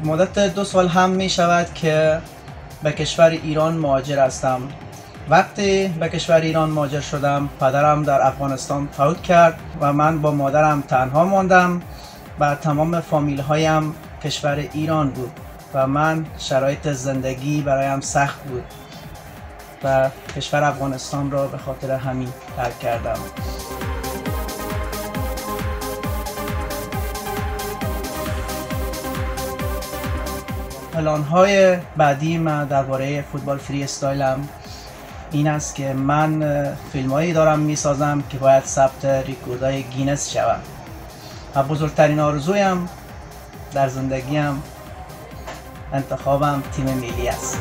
مدت 2 سال هم می شود که به کشور ایران مهاجر هستم. وقتی به کشور ایران مهاجر شدم، پدرم در افغانستان فوت کرد و من با مادرم تنها ماندم و تمام فامیل هایم کشور ایران بود و من شرایط زندگی برایم سخت بود و کشور افغانستان را به خاطر همین ترک کردم. پلان‌های بعدی من درباره فوتبال فری استایلم این است که من فیلم‌هایی دارم می‌سازم که باید ثبت رکوردهای گینس شود و بزرگترین آرزویم در زندگیم انتخابم تیم ملی است.